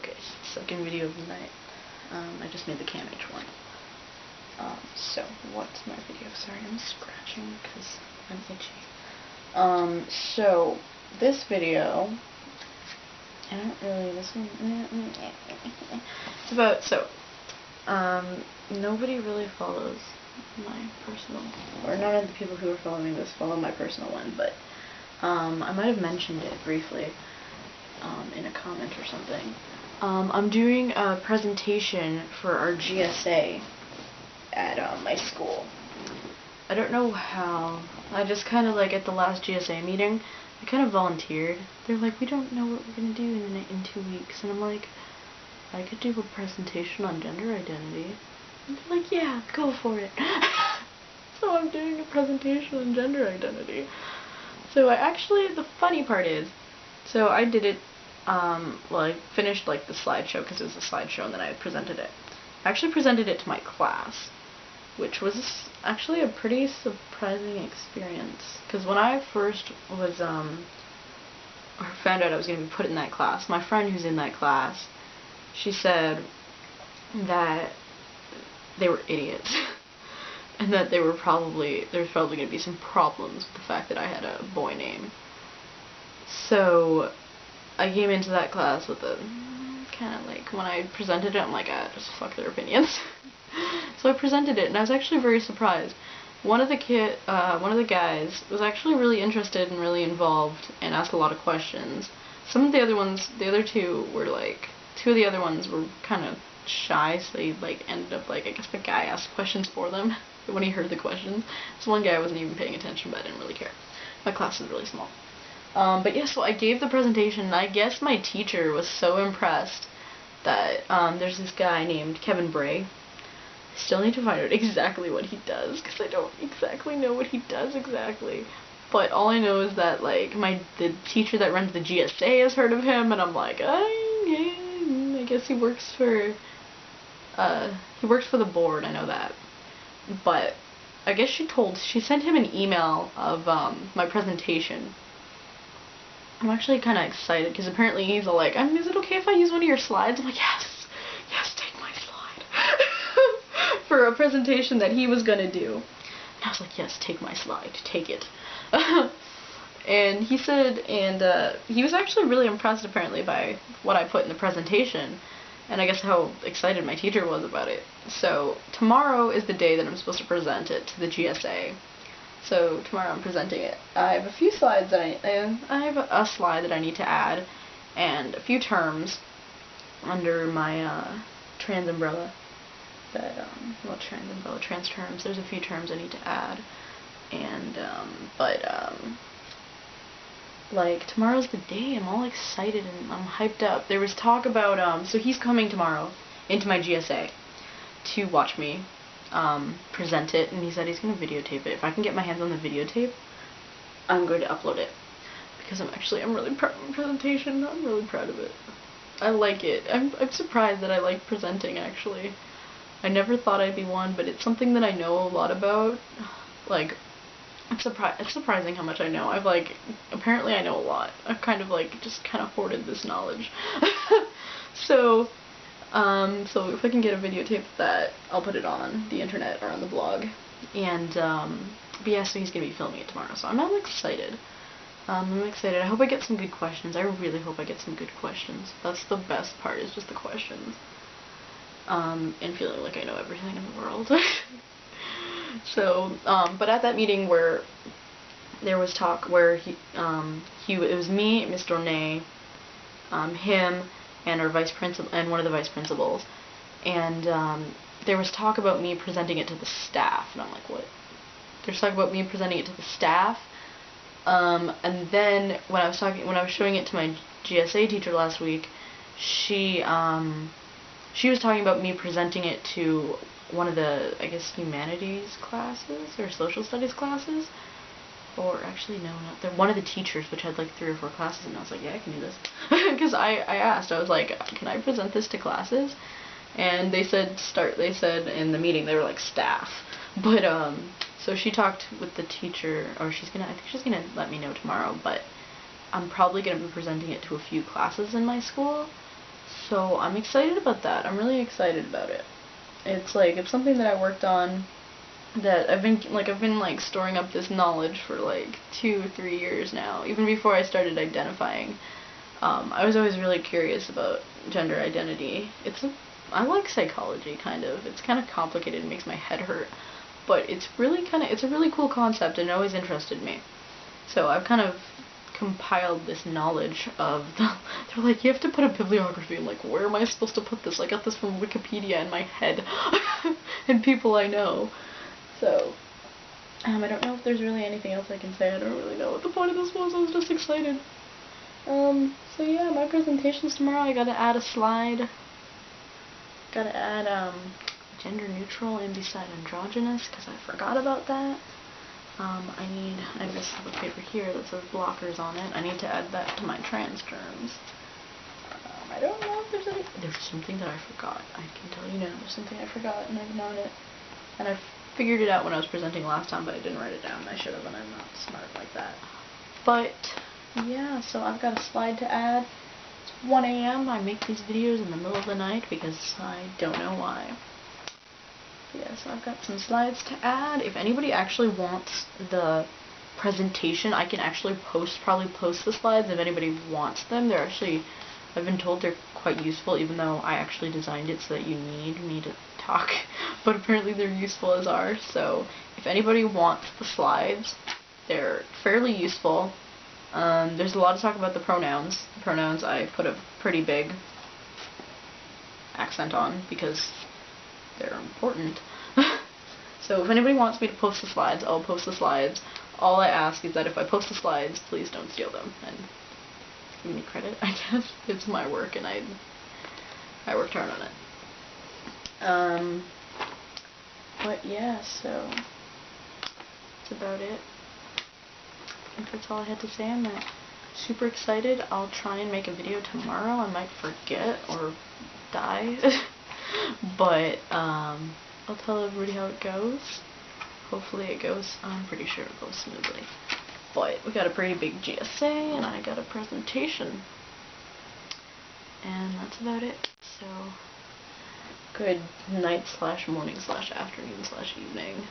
Okay, second video of the night. I just made the CamH one. So, what's my video? Sorry, I'm scratching because I'm itchy. So, this video, I don't really, this one, it's about, nobody really follows my personal, or none of the people who are following this follow my personal one, but, I might have mentioned it briefly, in a comment or something. I'm doing a presentation for our GSA at, my school. I don't know how. I just kind of, like, at the last GSA meeting, I kind of volunteered. They're like, we don't know what we're going to do in 2 weeks. And I'm like, I could do a presentation on gender identity. And they're like, yeah, go for it. So I'm doing a presentation on gender identity. So the funny part is, so I did it, I finished, like, the slideshow, because it was a slideshow, and then I presented it. I actually presented it to my class, which was actually a pretty surprising experience, because when I first was, found out I was going to be put in that class, my friend who's in that class, she said that they were idiots, and that there was probably going to be some problems with the fact that I had a boy name. So I came into that class with a kind of like, when I presented it, I'm like, just fuck their opinions. So I presented it, and I was actually very surprised. One of the guys was actually really interested and really involved and asked a lot of questions. Some of the other ones, the other two were like, two of the other ones were kind of shy, so they like ended up like, I guess the guy asked questions for them when he heard the questions. So one guy wasn't even paying attention, but I didn't really care. My class is really small. But yeah, so I gave the presentation, and I guess my teacher was so impressed that there's this guy named Kevin Bray. I still need to find out exactly what he does, because I don't exactly know what he does exactly. But all I know is that, like, the teacher that runs the GSA has heard of him, and I'm like, I guess he works for the board, I know that. But I guess she sent him an email of my presentation. I'm actually kind of excited, because apparently he's all like, is it okay if I use one of your slides? I'm like, yes, take my slide. For a presentation that he was gonna do. And I was like, yes, take my slide, take it. And he said, he was actually really impressed apparently by what I put in the presentation, and I guess how excited my teacher was about it. So tomorrow is the day that I'm supposed to present it to the GSA. So tomorrow I'm presenting it. I have a few slides that I have a slide that I need to add, and a few terms under my trans umbrella. Trans terms. There's a few terms I need to add, and like, tomorrow's the day. I'm all excited and I'm hyped up. There was talk about so he's coming tomorrow into my GSA to watch me present it, and he said he's going to videotape it. If I can get my hands on the videotape, I'm going to upload it, because I'm really proud of my presentation. I'm really proud of it. I like it. I'm surprised that I like presenting, actually. I never thought I'd be one, but it's something that I know a lot about. Like, it's surprising how much I know. Apparently I know a lot. I've kind of just hoarded this knowledge. So if I can get a videotape of that, I'll put it on the internet or on the blog. And, but yeah, so he's gonna be filming it tomorrow, so I'm excited. I'm excited. I hope I get some good questions. I really hope I get some good questions. That's the best part, is just the questions. And feeling like I know everything in the world. So, but at that meeting where there was talk where it was me, Mr. Ornay, him, and our vice principal, and one of the vice principals, and there was talk about me presenting it to the staff, and I'm like, what? There's talk about me presenting it to the staff, and then when I was showing it to my GSA teacher last week, she was talking about me presenting it to one of the, I guess, humanities classes or social studies classes. Or actually, no, not there. One of the teachers, which had like 3 or 4 classes, and I was like, yeah, I can do this. Because I asked, I was like, can I present this to classes? And they said in the meeting, they were like, staff. But, so she talked with the teacher, or I think she's gonna let me know tomorrow, but I'm probably gonna be presenting it to a few classes in my school. So I'm excited about that. I'm really excited about it. It's something that I worked on, that I've been storing up this knowledge for like 2 or 3 years now, even before I started identifying. I was always really curious about gender identity. I like psychology, kind of. It's kind of complicated, it makes my head hurt, but it's a really cool concept, and it always interested me. So I've kind of compiled this knowledge of they're like, you have to put a bibliography. I'm like, where am I supposed to put this? I got this from Wikipedia in my head and people I know. So I don't know if there's really anything else I can say. I don't really know what the point of this was. I was just excited. So yeah, my presentation's tomorrow. I gotta add a slide. Gotta add gender neutral and beside androgynous, because I forgot about that. I have this slip of paper here that says blockers on it. I need to add that to my trans terms. I don't know if there's something that I forgot. I can tell you now, there's something I forgot, and I've known it. And I figured it out when I was presenting last time, but I didn't write it down. I should have, and I'm not smart like that. But yeah, so I've got a slide to add. It's 1 a.m. I make these videos in the middle of the night because I don't know why. Yeah, so I've got some slides to add. If anybody actually wants the presentation, I can actually probably post the slides if anybody wants them. I've been told they're quite useful, even though I actually designed it so that you need me to talk, but apparently they're useful as are. So if anybody wants the slides, they're fairly useful. There's a lot of talk about the pronouns. The pronouns I put a pretty big accent on because they're important. So if anybody wants me to post the slides, I'll post the slides. All I ask is that if I post the slides, please don't steal them and give me credit, I guess. It's my work and I worked hard on it. But yeah, so that's about it. I think that's all I had to say on that. Super excited. I'll try and make a video tomorrow. I might forget or die. But I'll tell everybody how it goes. Hopefully it goes, I'm pretty sure it goes smoothly. But we got a pretty big GSA and I got a presentation. And that's about it. So good night / morning / afternoon / evening.